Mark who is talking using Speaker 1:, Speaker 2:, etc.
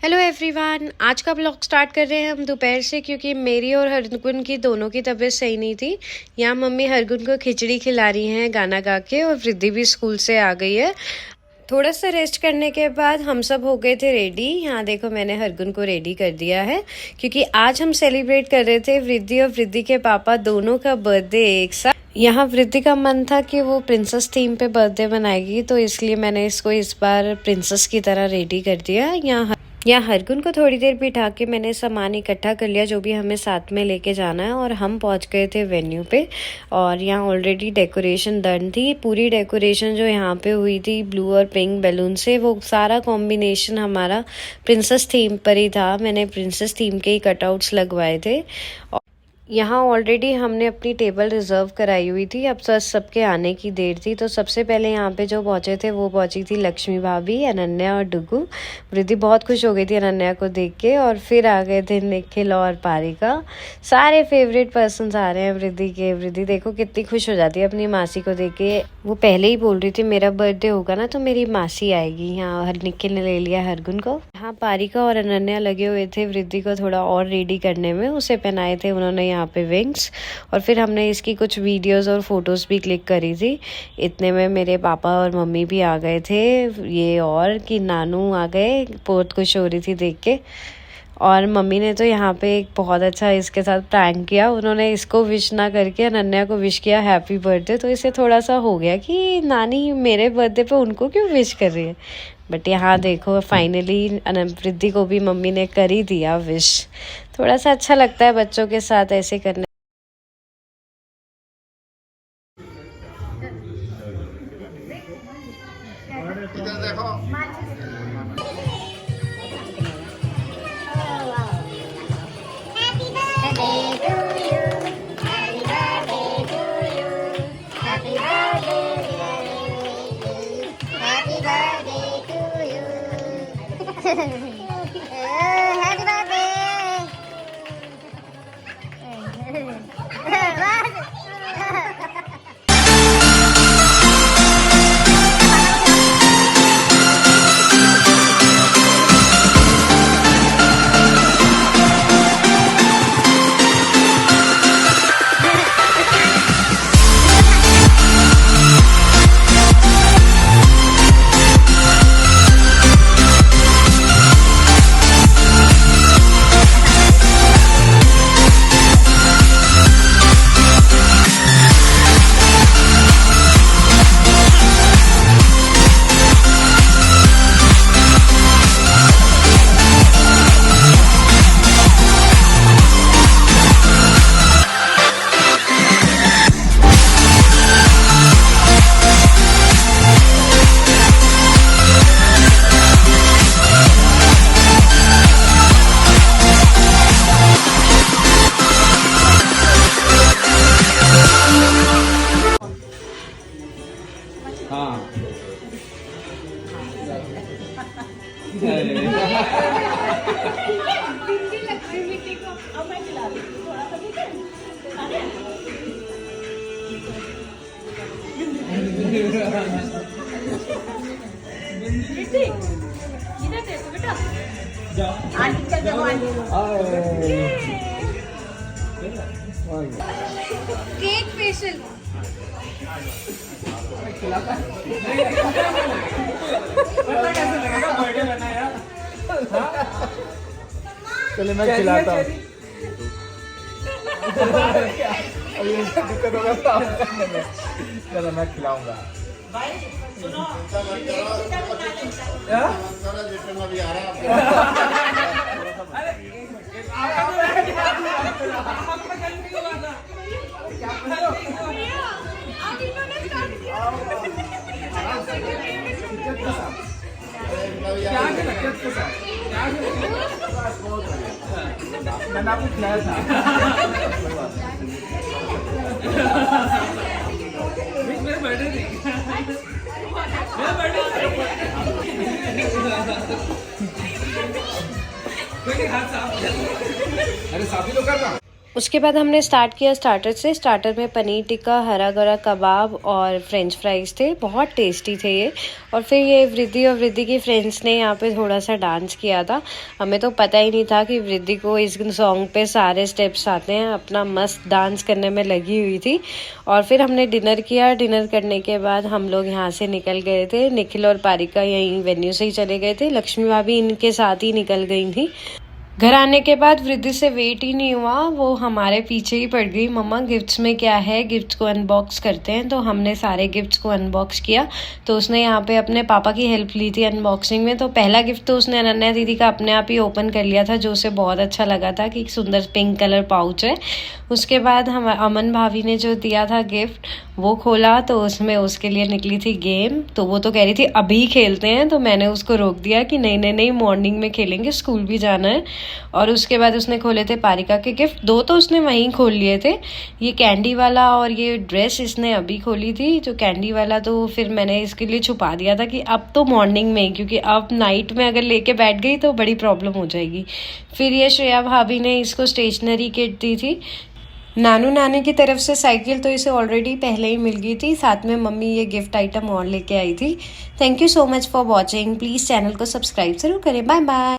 Speaker 1: Hello everyone, आज का blog start कर रहे हैं हम दोपहर से क्योंकि मेरी और हरगुन की दोनों की तबीयत सही नहीं थी। यहाँ मम्मी हरगुन को खिचड़ी खिला रही हैं गाना गा के, और वृद्धि भी स्कूल से आ गई है। थोड़ा सा रेस्ट करने के बाद हम सब हो गए थे रेडी। यहाँ देखो, मैंने हरगुन को रेडी कर दिया है क्योंकि आज हम सेलिब्रेट कर रहे थे वृद्धि और वृद्धि के पापा दोनों का बर्थडे एक साथ। यहाँ वृद्धि का मन था कि वो प्रिंसेस थीम पे बर्थडे मनाएगी, तो इसलिए मैंने इसको इस बार प्रिंसेस की तरह रेडी कर दिया। यहाँ हरगुन को थोड़ी देर बिठा के मैंने सामान इकट्ठा कर लिया जो भी हमें साथ में लेके जाना है, और हम पहुंच गए थे वेन्यू पे। और यहाँ ऑलरेडी डेकोरेशन डन थी। पूरी डेकोरेशन जो यहाँ पे हुई थी ब्लू और पिंक बैलून से, वो सारा कॉम्बिनेशन हमारा प्रिंसेस थीम पर ही था। मैंने प्रिंसेस थीम के ही कटआउट्स लगवाए थे। यहाँ ऑलरेडी हमने अपनी टेबल रिजर्व कराई हुई थी। अब सबके आने की देर थी, तो सबसे पहले यहाँ पे जो पहुँचे थे वो पहुँची थी लक्ष्मी भाभी, अनन्या और डुगू। वृद्धि बहुत खुश हो गई थी अनन्या को देख के। और फिर आ गए थे निखिल और पारिका। सारे फेवरेट पर्सन्स आ रहे हैं वृद्धि के। वृद्धि देखो कितनी खुश हो जाती है अपनी मासी को देख के। वो पहले ही बोल रही थी मेरा बर्थडे होगा ना तो मेरी मासी आएगी। यहाँ निखिल ने ले लिया हरगुन को। यहाँ पारिका और अनन्या लगे हुए थे वृद्धि को थोड़ा और रेडी करने में। उसे पहनाए थे उन्होंने यहाँ पे विंग्स, और फिर हमने इसकी कुछ वीडियोस और फोटोज भी क्लिक करी थी। इतने में मेरे पापा और मम्मी भी आ गए थे। ये और कि नानू आ गए, बहुत खुश हो रही थी देख के। और मम्मी ने तो यहाँ पे एक बहुत अच्छा इसके साथ प्रैंक किया। उन्होंने इसको विश ना करके अनन्या को विश किया हैप्पी बर्थडे, तो इसे थोड़ा सा हो गया कि नानी मेरे बर्थडे पे उनको क्यों विश कर रही है। बट यहाँ देखो फाइनली वृद्धि को भी मम्मी ने कर ही दिया विश। थोड़ा सा अच्छा लगता है बच्चों के साथ ऐसे करने।
Speaker 2: Happy birthday! केक फेशियल
Speaker 3: चले मैं खिलाता हूँ। दिक्कत होगा चलो मैं खिलाऊंगा। मैंने आपको खिलाया था। मेरा बर्थडे नहीं, मेरा बर्थडे हाथ साफ। अरे साफ ही तो कर रहा।
Speaker 1: उसके बाद हमने स्टार्ट किया स्टार्टर से। स्टार्टर में पनीर टिक्का, हरा गरा कबाब और फ्रेंच फ्राइज़ थे, बहुत टेस्टी थे ये। और फिर ये वृद्धि और वृद्धि की फ्रेंड्स ने यहाँ पे थोड़ा सा डांस किया था। हमें तो पता ही नहीं था कि वृद्धि को इस सॉन्ग पे सारे स्टेप्स आते हैं, अपना मस्त डांस करने में लगी हुई थी। और फिर हमने डिनर किया। डिनर करने के बाद हम लोग यहाँ से निकल गए थे। निखिल और पारिका यहीं वेन्यू से ही चले गए थे, लक्ष्मी भाभी इनके साथ ही निकल गई थी। घर आने के बाद वृद्धि से वेट ही नहीं हुआ, वो हमारे पीछे ही पड़ गई। मम्मा गिफ्ट्स में क्या है, गिफ्ट्स को अनबॉक्स करते हैं। तो हमने सारे गिफ्ट्स को अनबॉक्स किया। तो उसने यहाँ पे अपने पापा की हेल्प ली थी अनबॉक्सिंग में। तो पहला गिफ्ट तो उसने अनन्या दीदी का अपने आप ही ओपन कर लिया था, जो उसे बहुत अच्छा लगा था कि सुंदर पिंक कलर पाउच है। उसके बाद हम अमन भाभी ने जो दिया था गिफ्ट वो खोला, तो उसमें उसके लिए निकली थी गेम। तो वो तो कह रही थी अभी खेलते हैं, तो मैंने उसको रोक दिया कि नहीं नहीं नहीं, मॉर्निंग में खेलेंगे, स्कूल भी जाना है। और उसके बाद उसने खोले थे पारिका के गिफ्ट, दो तो उसने वहीं खोल लिए थे, ये कैंडी वाला और ये ड्रेस इसने अभी खोली थी। जो कैंडी वाला तो फिर मैंने इसके लिए छुपा दिया था कि अब तो मॉर्निंग में ही, क्योंकि अब नाइट में अगर लेके बैठ गई तो बड़ी प्रॉब्लम हो जाएगी। फिर ये श्रेया भाभी ने इसको स्टेशनरी किट दी थी। नानू नानी की तरफ से साइकिल तो इसे ऑलरेडी पहले ही मिल गई थी, साथ में मम्मी ये गिफ्ट आइटम और लेके आई थी। Thank you so much for watching. Please channel को सब्सक्राइब ज़रूर करें। Bye bye.